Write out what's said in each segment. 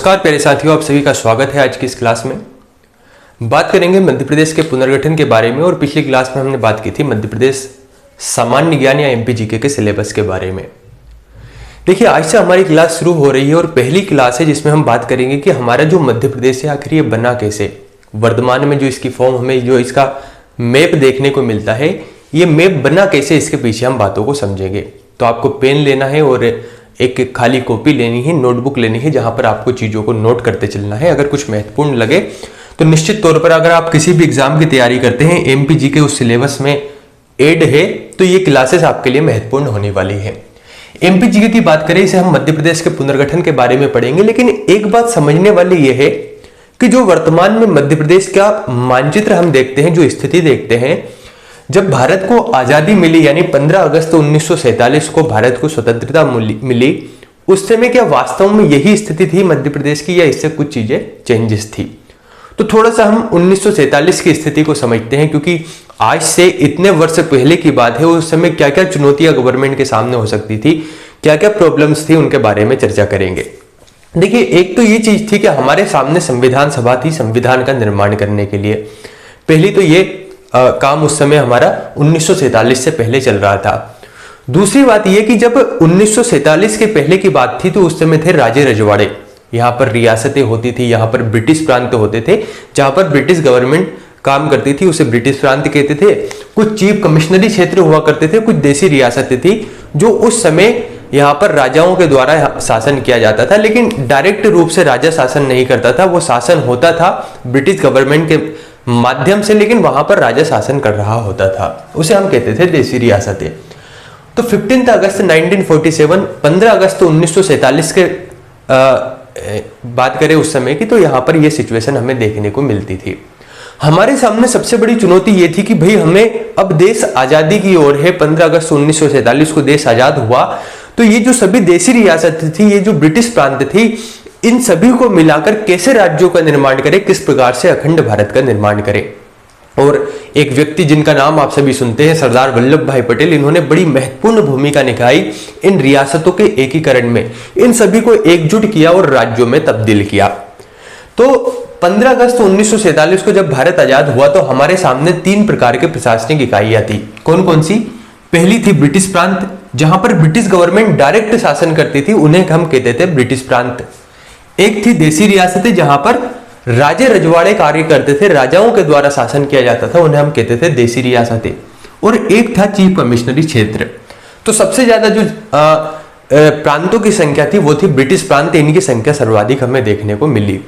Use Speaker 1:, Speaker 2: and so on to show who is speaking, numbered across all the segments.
Speaker 1: नमस्कार प्यारे साथियों, आप सभी का स्वागत है आज की इस क्लास में। बात करेंगे मध्य प्रदेश के पुनर्गठन के बारे में और पिछली क्लास में हमने बात की थी मध्य प्रदेश सामान्य ज्ञान या एमपीजीके के सिलेबस के बारे में। देखिए, आज से हमारी क्लास शुरू हो रही है और पहली क्लास है जिसमें हम बात करेंगे कि हमारा जो मध्य प्रदेश है आखिर ये बना कैसे। वर्तमान में जो इसकी फॉर्म हमें जो इसका मैप देखने को मिलता है, ये मैप बना कैसे, इसके पीछे हम बातों को समझेंगे। तो आपको पेन लेना है और एक खाली कॉपी लेनी है, नोटबुक लेनी है, जहां पर आपको चीजों को नोट करते चलना है। अगर कुछ महत्वपूर्ण लगे तो निश्चित तौर पर अगर आप किसी भी एग्जाम की तैयारी करते हैं, एमपीजी के उस सिलेबस में ऐड है, तो ये क्लासेस आपके लिए महत्वपूर्ण होने वाली है। एमपीजी की बात करें, इसे हम मध्य प्रदेश के पुनर्गठन के बारे में पढ़ेंगे, लेकिन एक बात समझने वाली यह है कि जो वर्तमान में मध्य प्रदेश का मानचित्र हम देखते हैं, जो स्थिति देखते हैं, जब भारत को आजादी मिली यानी 15 अगस्त 1947 को भारत को स्वतंत्रता मिली, उस समय क्या वास्तव में यही स्थिति थी मध्य प्रदेश की या इससे कुछ चीजें चेंजेस थी? तो थोड़ा सा हम 1947 की स्थिति को समझते हैं, क्योंकि आज से इतने वर्ष पहले की बात है। उस समय क्या क्या चुनौतियां गवर्नमेंट के सामने हो सकती थी, क्या क्या प्रॉब्लम्स थी, उनके बारे में चर्चा करेंगे। देखिए, एक तो ये चीज थी कि हमारे सामने संविधान सभा थी संविधान का निर्माण करने के लिए। पहली तो ये काम उस समय हमारा 1947 से पहले चल रहा था। दूसरी बात यह कि जब 1947 के पहले की बात थी तो उस समय थे राज्य रजवाड़े, यहाँ पर रियासतें होती थी, यहाँ पर ब्रिटिश प्रांत होते थे, जहां पर ब्रिटिश गवर्नमेंट काम करती थी, उसे ब्रिटिश प्रांत कहते थे। कुछ चीफ कमिश्नरी क्षेत्र हुआ करते थे, कुछ देसी रियासतें थी जो उस समय यहाँ पर राजाओं के द्वारा शासन किया जाता था, लेकिन डायरेक्ट रूप से राजा शासन नहीं करता था। वो शासन होता था ब्रिटिश गवर्नमेंट के माध्यम से, लेकिन वहां पर राजा शासन कर रहा होता था, उसे हम कहते थे देसी रियासतें। तो 15 अगस्त 1947, 15 अगस्त 1947 के बात करें उस समय की, तो यहां पर यह सिचुएशन हमें देखने को मिलती थी। हमारे सामने सबसे बड़ी चुनौती यह थी कि भाई हमें अब देश आजादी की ओर है। 15 अगस्त 1947 को देश आजाद हुआ, तो ये जो सभी देसी रियासतें थी, ये जो ब्रिटिश प्रांत थी, इन सभी को मिलाकर कैसे राज्यों का निर्माण करें, किस प्रकार से अखंड भारत का निर्माण करें। और एक व्यक्ति जिनका नाम आप सभी सुनते हैं, सरदार वल्लभ भाई पटेल, इन्होंने बड़ी महत्वपूर्ण भूमिका निभाई इन रियासतों के एकीकरण में। इन सभी को एकजुट किया और राज्यों में तब्दील किया। तो 15 अगस्त 1947 को जब भारत आजाद हुआ तो हमारे सामने 3 प्रकार के प्रशासनिक इकाइयां थी। कौन कौन सी? पहली थी ब्रिटिश प्रांत, जहां पर ब्रिटिश गवर्नमेंट डायरेक्ट शासन करती थी, उन्हें हम कहते थे ब्रिटिश प्रांत। एक थी देसी रियासतें, जहां पर राजे रजवाड़े कार्य करते थे, राजाओं के द्वारा शासन किया जाता था, उन्हें हम कहते थे देसी रियासतें। और एक था चीफ कमिश्नरी क्षेत्र। तो सबसे ज्यादा जो प्रांतों की संख्या थी वो थी ब्रिटिश प्रांत, इनकी संख्या सर्वाधिक हमें देखने को मिली।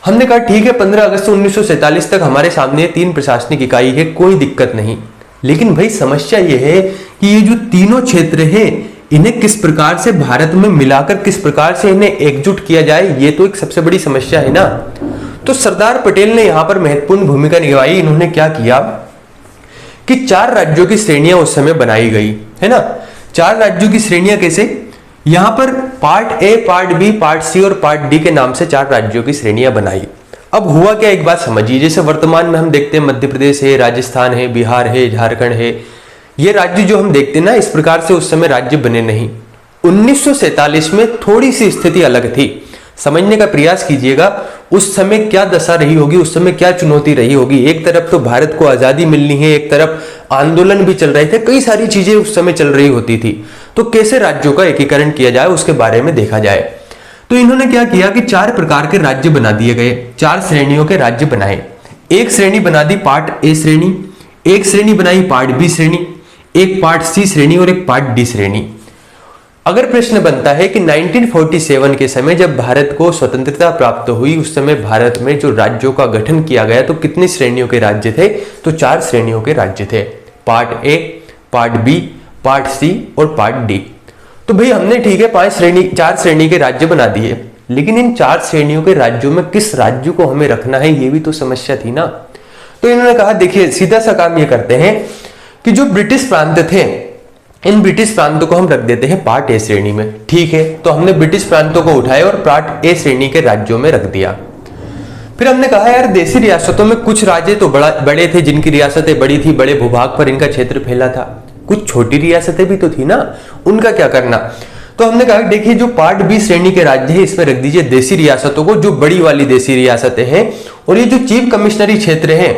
Speaker 1: हमने कहा ठीक है, 15 अगस्त 1947 तक हमारे सामने 3 प्रशासनिक इकाई है, कोई दिक्कत नहीं। लेकिन भाई समस्या यह है कि ये जो तीनों क्षेत्र है, इन्हें किस प्रकार से भारत में मिलाकर किस प्रकार से इन्हें एकजुट किया जाए, ये तो एक सबसे बड़ी समस्या है ना। तो सरदार पटेल ने यहां पर महत्वपूर्ण भूमिका निभाई। इन्होंने क्या किया कि 4 राज्यों की श्रेणियां उस समय बनाई गई है ना। 4 राज्यों की श्रेणियां कैसे? यहां पर part A, part B, part C और पार्ट डी के नाम से 4 राज्यों की श्रेणियां बनाई। अब हुआ क्या, एक बात समझिए। जैसे वर्तमान में हम देखते हैं मध्य प्रदेश है, राजस्थान है, बिहार है, झारखंड है, ये राज्य जो हम देखते हैं ना, इस प्रकार से उस समय राज्य बने नहीं। 1947 में थोड़ी सी स्थिति अलग थी। समझने का प्रयास कीजिएगा उस समय क्या दशा रही होगी, उस समय क्या चुनौती रही होगी। एक तरफ तो भारत को आजादी मिलनी है, एक तरफ आंदोलन भी चल रहे थे, कई सारी चीजें उस समय चल रही होती थी। तो कैसे राज्यों का एकीकरण किया जाए उसके बारे में देखा जाए। तो इन्होंने क्या किया कि 4 प्रकार के राज्य बना दिए गए, 4 श्रेणियों के राज्य बनाए। एक श्रेणी बना दी पार्ट ए श्रेणी, एक श्रेणी बनाई पार्ट बी श्रेणी, एक पार्ट सी श्रेणी और एक पार्ट डी श्रेणी। अगर प्रश्न बनता है कि 1947 के समय जब भारत को स्वतंत्रता प्राप्त हुई, उस समय भारत में जो राज्यों का गठन किया गया तो कितनी श्रेणियों के राज्य थे? तो 4 श्रेणियों के राज्य थे, part A, part B, part C और पार्ट डी। तो भाई हमने ठीक है 4 श्रेणी के राज्य बना दिए, लेकिन इन 4 श्रेणियों के राज्यों में किस राज्य को हमें रखना है, ये भी तो समस्या थी ना। तो इन्होंने कहा देखिए सीधा सा काम ये करते हैं कि जो ब्रिटिश प्रांत थे, इन ब्रिटिश प्रांतों को हम रख देते हैं पार्ट ए श्रेणी में। ठीक है, तो हमने ब्रिटिश प्रांतों को उठाया और पार्ट ए श्रेणी के राज्यों में रख दिया। फिर हमने कहा यार देसी रियासतों में कुछ राज्य तो बड़े थे, जिनकी रियासतें बड़ी थी, बड़े भूभाग पर इनका क्षेत्र फैला था। कुछ छोटी रियासतें भी तो थी ना, उनका क्या करना। तो हमने कहा देखिए जो पार्ट बी श्रेणी के राज्य है इसमें रख दीजिए देसी रियासतों को, जो बड़ी वाली देसी रियासतें हैं, और ये जो चीफ कमिश्नरी क्षेत्र हैं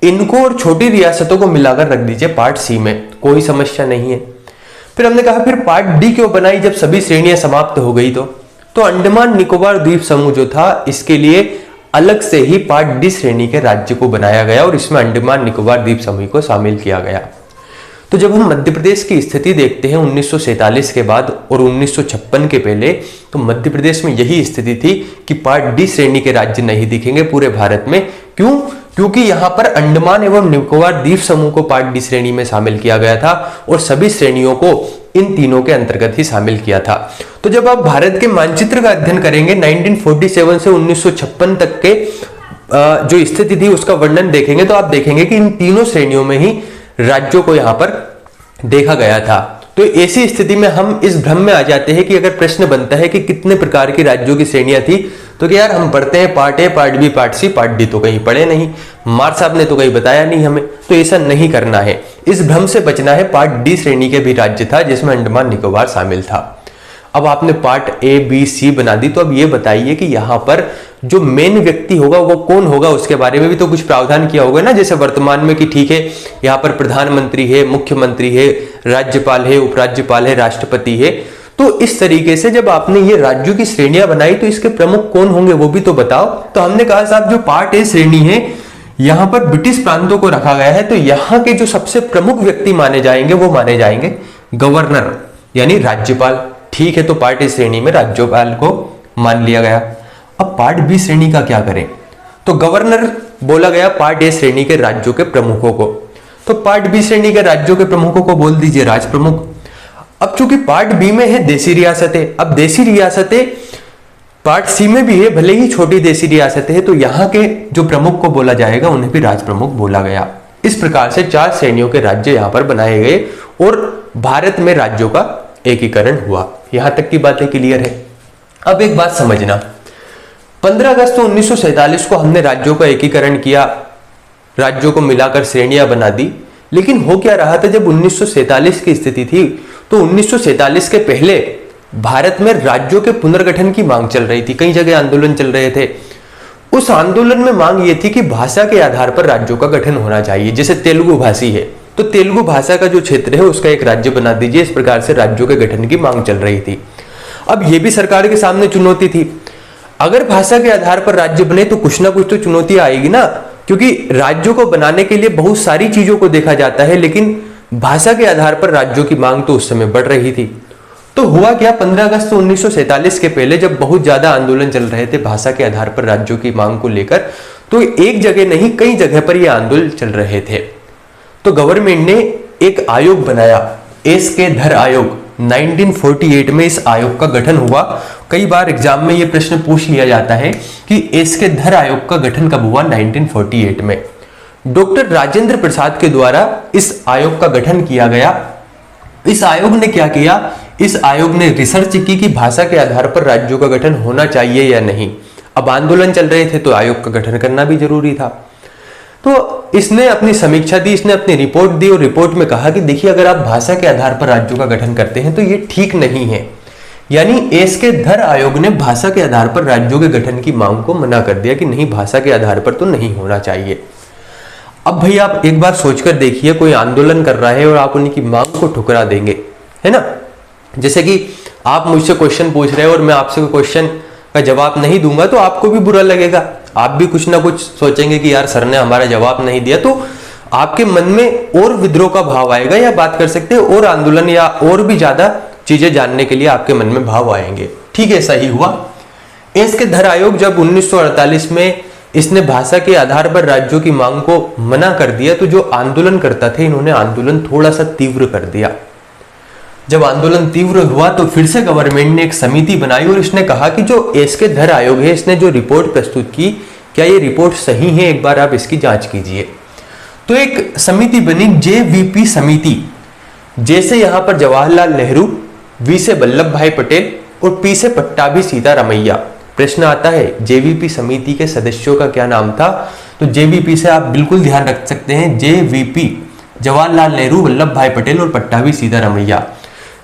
Speaker 1: इनको और छोटी रियासतों को मिलाकर रख दीजिए पार्ट सी में, कोई समस्या नहीं है। फिर हमने कहा फिर पार्ट डी क्यों बनाई जब सभी श्रेणियां समाप्त हो गई तो अंडमान निकोबार द्वीप समूह जो था इसके लिए अलग से ही पार्ट डी श्रेणी के राज्य को बनाया गया और इसमें अंडमान निकोबार द्वीप समूह को शामिल किया गया। तो जब हम मध्य प्रदेश की स्थिति देखते हैं 1947 के बाद और 1956 के पहले, तो मध्य प्रदेश में यही स्थिति थी कि पार्ट डी श्रेणी के राज्य नहीं दिखेंगे पूरे भारत में। क्यों? क्योंकि यहां पर अंडमान एवं निकोबार द्वीप समूह को पार्ट डी श्रेणी में शामिल किया गया था और सभी श्रेणियों को इन तीनों के अंतर्गत ही शामिल किया था। तो जब आप भारत के मानचित्र का अध्ययन करेंगे 1947 से 1956 तक के जो स्थिति थी उसका वर्णन देखेंगे तो आप देखेंगे कि इन तीनों श्रेणियों में ही राज्यों को यहां पर देखा गया था। तो ऐसी स्थिति में हम इस भ्रम में आ जाते हैं कि अगर प्रश्न बनता है कि कितने प्रकार की राज्यों की श्रेणियां थी, तो क्या यार हम पढ़ते हैं part A, part B, part C, part D तो कहीं पढ़े नहीं, मार साहब ने तो कहीं बताया नहीं हमें। तो ऐसा नहीं करना है, इस भ्रम से बचना है। पार्ट डी श्रेणी के भी राज्य था जिसमें अंडमान निकोबार शामिल था। अब आपने पार्ट ए बी सी बना दी, तो अब ये बताइए कि यहाँ पर जो मेन व्यक्ति होगा वो कौन होगा, उसके बारे में भी तो कुछ प्रावधान किया होगा ना। जैसे वर्तमान में कि ठीक है यहाँ पर प्रधानमंत्री है, मुख्यमंत्री है, राज्यपाल है, उपराज्यपाल है, राष्ट्रपति है। तो इस तरीके से जब आपने ये राज्यों की श्रेणियां बनाई तो इसके प्रमुख कौन होंगे वो भी तो बताओ। तो हमने कहा साहब जो पार्ट ए श्रेणी है यहां पर ब्रिटिश प्रांतों को रखा गया है, तो यहां के जो सबसे प्रमुख व्यक्ति माने जाएंगे वो माने जाएंगे गवर्नर यानी राज्यपाल। ठीक है, तो पार्ट ए श्रेणी में राज्यपाल को मान लिया गया। अब पार्ट बी श्रेणी का क्या करें? तो गवर्नर बोला गया पार्ट ए श्रेणी के राज्यों के प्रमुखों को, तो पार्ट बी श्रेणी के राज्यों के प्रमुखों को बोल दीजिए राज प्रमुख। अब चूंकि पार्ट बी में है देसी रियासतें, अब देसी रियासतें पार्ट सी में भी है, भले ही छोटी देसी रियासतें हैं, तो यहां के जो प्रमुख को बोला जाएगा उन्हें भी राज प्रमुख बोला गया। इस प्रकार से 4 श्रेणियों के राज्य यहां पर बनाए गए और भारत में राज्यों का एकीकरण हुआ। यहां तक की बातें क्लियर है। अब एक बात समझना, 15 अगस्त 1947 को हमने राज्यों का एकीकरण किया, राज्यों को मिलाकर श्रेणियां बना दी, लेकिन हो क्या रहा था जब 1947 की स्थिति थी तो 1947 के पहले भारत में राज्यों के पुनर्गठन की मांग चल रही थी, कई जगह आंदोलन चल रहे थे। उस आंदोलन में मांग ये थी कि भाषा के आधार पर राज्यों का गठन होना चाहिए। जैसे तेलुगु भाषी है तो तेलुगु भाषा का जो क्षेत्र है उसका एक राज्य बना दीजिए, इस प्रकार से राज्यों के गठन की मांग चल रही थी। अब यह भी सरकार के सामने चुनौती थी, अगर भाषा के आधार पर राज्य बने तो कुछ ना कुछ तो चुनौती आएगी ना, क्योंकि राज्यों को बनाने के लिए बहुत सारी चीजों को देखा जाता है, लेकिन भाषा के आधार पर राज्यों की मांग तो उस समय बढ़ रही थी। तो हुआ क्या, 15 अगस्त 1947 के पहले जब बहुत ज्यादा आंदोलन चल रहे थे भाषा के आधार पर राज्यों की मांग को लेकर, तो एक जगह नहीं कई जगह पर यह आंदोलन चल रहे थे। तो गवर्नमेंट ने एक आयोग बनाया, एस के धर आयोग। 1948 में इस आयोग का गठन हुआ। कई बार एग्जाम में यह प्रश्न पूछ लिया जाता है कि एस के धर आयोग का गठन कब हुआ? 1948 में डॉक्टर राजेंद्र प्रसाद के द्वारा इस आयोग का गठन किया गया। इस आयोग ने क्या किया? इस आयोग ने रिसर्च की कि भाषा के आधार पर राज्यों का गठन होना चाहिए या नहीं। अब आंदोलन चल रहे थे तो आयोग का गठन करना भी जरूरी था। तो इसने अपनी समीक्षा दी, इसने अपनी रिपोर्ट दी और रिपोर्ट में कहा कि देखिए अगर आप भाषा के आधार पर राज्यों का गठन करते हैं तो ये ठीक नहीं है। यानी एस के धर आयोग ने भाषा के आधार पर राज्यों के गठन की मांग को मना कर दिया कि नहीं, भाषा के आधार पर तो नहीं होना चाहिए। अब भाई आप एक बार सोचकर देखिए, कोई आंदोलन कर रहा है और आप उनकी मांग को ठुकरा देंगे, है ना। जैसे कि आप मुझसे क्वेश्चन पूछ रहे हो और मैं आपसे क्वेश्चन का जवाब नहीं दूंगा तो आपको भी बुरा लगेगा, आप भी कुछ ना कुछ सोचेंगे कि यार सर ने हमारा जवाब नहीं दिया, तो आपके मन में और विद्रोह का भाव आएगा, या बात कर सकते हैं और आंदोलन या और भी ज्यादा चीजें जानने के लिए आपके मन में भाव आएंगे। ठीक है, ऐसा ही हुआ। एस के धर आयोग जब 1948 में इसने भाषा के आधार पर राज्यों की मांग को मना कर दिया, तो जो आंदोलन करता थे इन्होंने आंदोलन थोड़ा सा तीव्र कर दिया। जब आंदोलन तीव्र हुआ तो फिर से गवर्नमेंट ने एक समिति बनाई और इसने कहा कि जो एस के धर आयोग है इसने जो रिपोर्ट प्रस्तुत की, क्या ये रिपोर्ट सही है, एक बार आप इसकी जांच कीजिए। तो एक समिति बनी, जेवीपी समिति। जैसे यहां पर जवाहरलाल नेहरू, वी से वल्लभ भाई पटेल और पी से पट्टाभी सीतारामैया। प्रश्न आता है जेवीपी समिति के सदस्यों का क्या नाम था? तो जेवीपी से आप बिल्कुल ध्यान रख सकते हैं, जेवीपी, जवाहरलाल नेहरू, वल्लभ भाई पटेल और पट्टाभी सीतारामैया।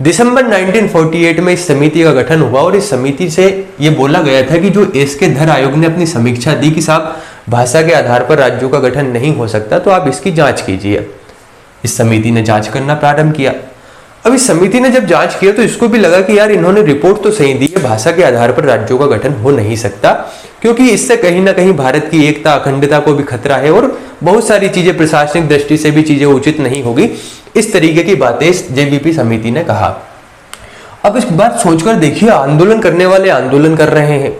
Speaker 1: दिसंबर 1948 में इस समिति का गठन हुआ और इस समिति से ये बोला गया था कि जो एसके धर आयोग ने अपनी समीक्षा दी कि साहब भाषा के आधार पर राज्यों का गठन नहीं हो सकता, तो आप इसकी जांच कीजिए। इस समिति ने जांच करना प्रारंभ किया। अब इस समिति ने जब जांच किया तो इसको भी लगा कि यार इन्होंने रिपोर्ट तो सही दी है, भाषा के आधार पर राज्यों का गठन हो नहीं सकता, क्योंकि इससे कहीं ना कहीं भारत की एकता अखंडता को भी खतरा है और बहुत सारी चीजें प्रशासनिक दृष्टि से भी चीजें उचित नहीं होगी। इस तरीके की बातें जेवीपी समिति ने कहा। अब इस बात सोचकर देखिए, आंदोलन करने वाले आंदोलन कर रहे हैं,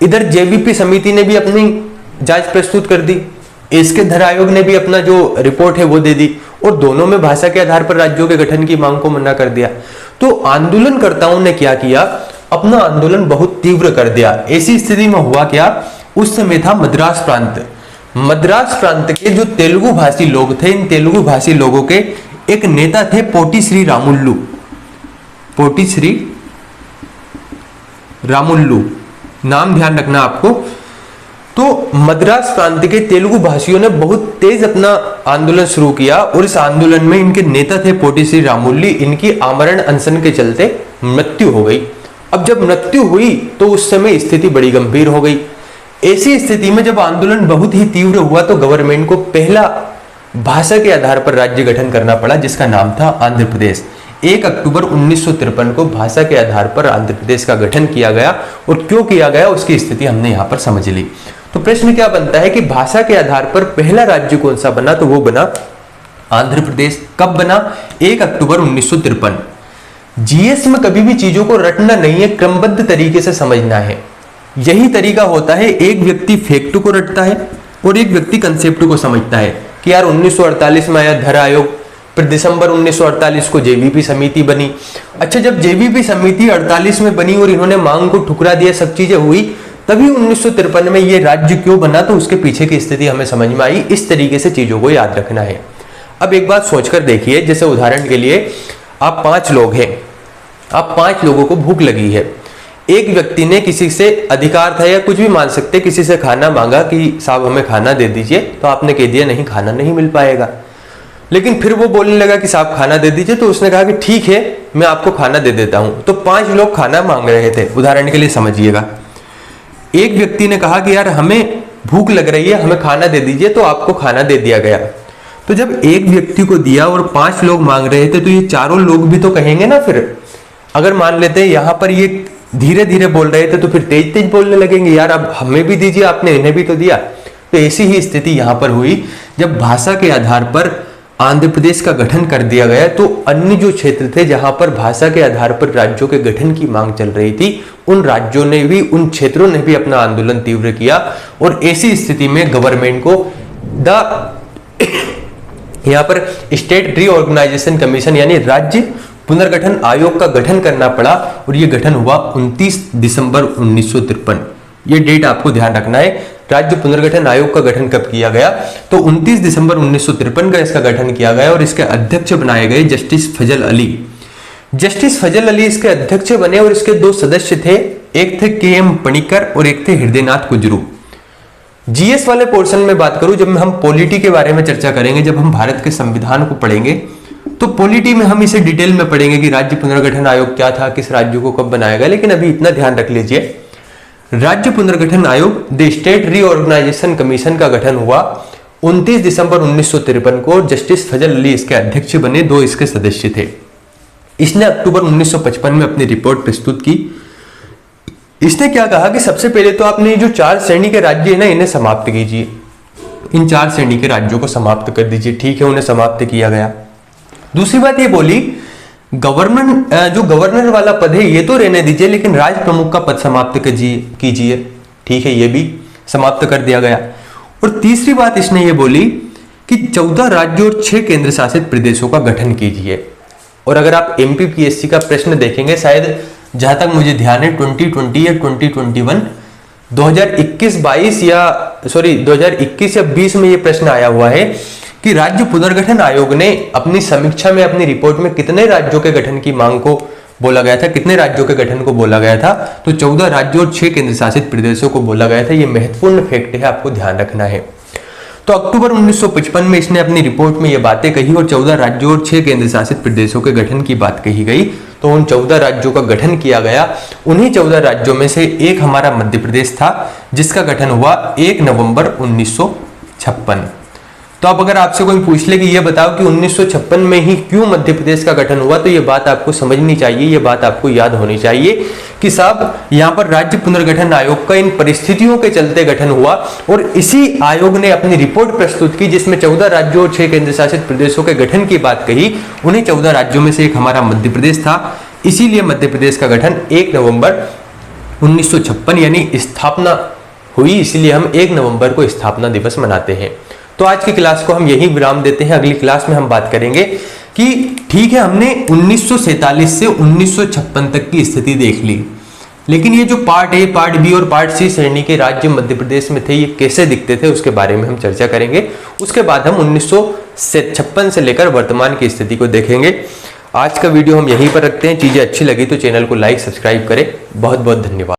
Speaker 1: इधर जेवीपी समिति ने भी अपनी जांच प्रस्तुत कर दी, इसके धर आयोग ने भी अपना जो रिपोर्ट है वो दे दी और दोनों में भाषा के आधार पर राज्यों के गठन की मांग को मना कर दिया। तो आंदोलनकर्ताओं ने क्या किया, अपना आंदोलन बहुत तीव्र कर दिया। ऐसी स्थिति में हुआ क्या, उस समय था मद्रास प्रांत। मद्रास प्रांत के जो तेलुगु भाषी लोग थे, इन तेलुगु भाषी लोगों के एक नेता थे पोटी श्री रामुल्लू। पोटी श्री रामुल्लू नाम ध्यान रखना आपको। तो मद्रास प्रांत के तेलुगु भाषियों ने बहुत तेज अपना आंदोलन शुरू किया और इस आंदोलन में इनके नेता थे पोटी श्री रामुल्ली। इनकी आमरण अनशन के चलते मृत्यु हो गई। अब जब मृत्यु हुई तो उस समय स्थिति बड़ी गंभीर हो गई। ऐसी स्थिति में जब आंदोलन बहुत ही तीव्र हुआ तो गवर्नमेंट को पहला भाषा के आधार पर राज्य गठन करना पड़ा, जिसका नाम था आंध्र प्रदेश। 1 अक्टूबर 1953 को भाषा के आधार पर आंध्र प्रदेश का गठन किया गया और क्यों किया गया उसकी स्थिति हमने यहां पर समझ ली। तो प्रश्न क्या बनता है कि भाषा के आधार पर पहला राज्य कौन सा बना, तो वो बना आंध्र प्रदेश। कब बना, 1 अक्टूबर 1953। जीएस में कभी भी चीजों को रटना नहीं है, क्रमबद्ध तरीके से समझना है। यही तरीका होता है, एक व्यक्ति फैक्ट को रटता है और एक व्यक्ति कंसेप्ट को समझता है कि यार 1948 में आया धर आयोग, फिर दिसंबर 1948 को जेवीपी समिति बनी। अच्छा, जब जेवीपी समिति 48 में बनी और इन्होंने मांग को ठुकरा दिया, सब चीजें हुई, तभी 1953 में ये राज्य क्यों बना, तो उसके पीछे की स्थिति हमें समझ में आई। इस तरीके से चीजों को याद रखना है। अब एक बात सोचकर देखिए, जैसे उदाहरण के लिए आप 5 लोग हैं, आप 5 लोगों को भूख लगी है। एक व्यक्ति ने किसी से अधिकार था या कुछ भी मान सकते, किसी से खाना मांगा कि साहब हमें खाना दे दीजिए, तो आपने कह दिया नहीं, खाना नहीं मिल पाएगा। लेकिन फिर वो बोलने लगा कि साहब खाना दे दीजिए, तो उसने कहा कि ठीक है मैं आपको खाना दे देता हूं। तो 5 लोग खाना मांग रहे थे, उदाहरण के लिए समझिएगा। एक व्यक्ति ने कहा कि यार हमें भूख लग रही है, हमें खाना दे दीजिए, तो आपको खाना दे दिया गया। तो जब एक व्यक्ति को दिया और 5 लोग मांग रहे थे, तो ये चारों लोग भी तो कहेंगे ना। फिर अगर मान लेते हैं यहां पर ये धीरे धीरे बोल रहे थे, तो फिर तेज तेज बोलने लगेंगे, यार अब हमें भी दीजिए, आपने इन्हें भी तो दिया। तो ऐसी ही स्थिति यहां पर हुई। जब भाषा के आधार पर आंध्र प्रदेश का गठन कर दिया गया, तो अन्य जो क्षेत्र थे जहां पर भाषा के आधार पर राज्यों के गठन की मांग चल रही थी, उन राज्यों ने भी, उन क्षेत्रों ने भी अपना आंदोलन तीव्र किया। और ऐसी स्थिति में गवर्नमेंट को यहां पर स्टेट रीऑर्गेनाइजेशन कमीशन यानी राज्य पुनर्गठन आयोग का गठन करना पड़ा। और यह गठन हुआ 29 दिसंबर 1953। ये डेट आपको ध्यान रखना है। राज्य पुनर्गठन आयोग का गठन कब किया गया, तो 29 दिसंबर 1953 का इसका गठन किया गया और इसके अध्यक्ष बनाए गए जस्टिस फजल अली। जस्टिस फजल अली इसके अध्यक्ष बने और इसके 2 सदस्य थे, एक थे के.एम. पणिक्कर और एक थे हृदयनाथ कुजरू। जीएस वाले पोर्शन में बात करूं, जब हम पॉलिटी के बारे में चर्चा करेंगे, जब हम भारत के संविधान को पढ़ेंगे, तो पॉलिटी में हम इसे डिटेल में पढ़ेंगे कि राज्य पुनर्गठन आयोग क्या था, किस राज्य को कब बनाया गया। लेकिन अभी इतना ध्यान रख लीजिए, राज्य पुनर्गठन आयोग द स्टेट रीऑर्गेनाइजेशन कमीशन का गठन हुआ 29 दिसंबर 1953 को। जस्टिस फजल अली इसके अध्यक्ष बने, 2 इसके सदस्य थे। इसने अक्टूबर 1955 में अपनी रिपोर्ट प्रस्तुत की। इसने क्या कहा कि सबसे पहले तो आपने जो 4 श्रेणी के राज्य है ना, इन्हें समाप्त कीजिए। इन 4 श्रेणी के राज्यों को समाप्त कर दीजिए। ठीक है, उन्हें समाप्त किया गया। दूसरी बात ये बोली, जो गवर्नर वाला पद है ये तो रहने दीजिए, लेकिन राज प्रमुख का पद समाप्त कीजिए। ठीक है, ये भी समाप्त कर दिया गया। और तीसरी बात इसने ये बोली कि 14 राज्यों और 6 केंद्र शासित प्रदेशों का गठन कीजिए। और अगर आप एमपीपीएससी का प्रश्न देखेंगे, शायद जहां तक मुझे ध्यान है 2020 या 2021 2021 या 20 में ये प्रश्न आया हुआ है कि राज्य पुनर्गठन आयोग ने अपनी समीक्षा में, अपनी रिपोर्ट में कितने राज्यों के गठन की मांग को बोला गया था, कितने राज्यों के गठन को बोला गया था, तो 14 राज्यों और 6 केंद्र शासित प्रदेशों को बोला गया था। ये महत्वपूर्ण फैक्ट है, आपको ध्यान रखना है। तो अक्टूबर 1955 में इसने अपनी रिपोर्ट में ये बातें कही और 14 राज्यों और 6 केंद्र शासित प्रदेशों के गठन की बात कही गई। तो उन 14 राज्यों का गठन किया गया। उन्हीं 14 राज्यों में से एक हमारा मध्य प्रदेश था, जिसका गठन हुआ 1 नवंबर 1956। तो अब अगर आपसे कोई पूछ ले कि ये बताओ कि 1956 में ही क्यों मध्य प्रदेश का गठन हुआ, तो ये बात आपको समझनी चाहिए, ये बात आपको याद होनी चाहिए कि साहब यहाँ पर राज्य पुनर्गठन आयोग का इन परिस्थितियों के चलते गठन हुआ और इसी आयोग ने अपनी रिपोर्ट प्रस्तुत की जिसमें 14 राज्यों और 6 केंद्र शासित प्रदेशों के गठन की बात कही। उन्हीं 14 राज्यों में से एक हमारा मध्य प्रदेश था, इसीलिए मध्य प्रदेश का गठन 1 नवंबर 1956 यानी स्थापना हुई, इसीलिए हम 1 नवंबर को स्थापना दिवस मनाते हैं। तो आज की क्लास को हम यही विराम देते हैं। अगली क्लास में हम बात करेंगे कि ठीक है, हमने 1947 से 1956 तक की स्थिति देख ली, लेकिन ये जो पार्ट ए, पार्ट बी और पार्ट सी श्रेणी के राज्य मध्य प्रदेश में थे, ये कैसे दिखते थे उसके बारे में हम चर्चा करेंगे। उसके बाद हम 1956 से लेकर वर्तमान की स्थिति को देखेंगे। आज का वीडियो हम यहीं पर रखते हैं। चीजें अच्छी लगी तो चैनल को लाइक सब्सक्राइब करें। बहुत बहुत धन्यवाद।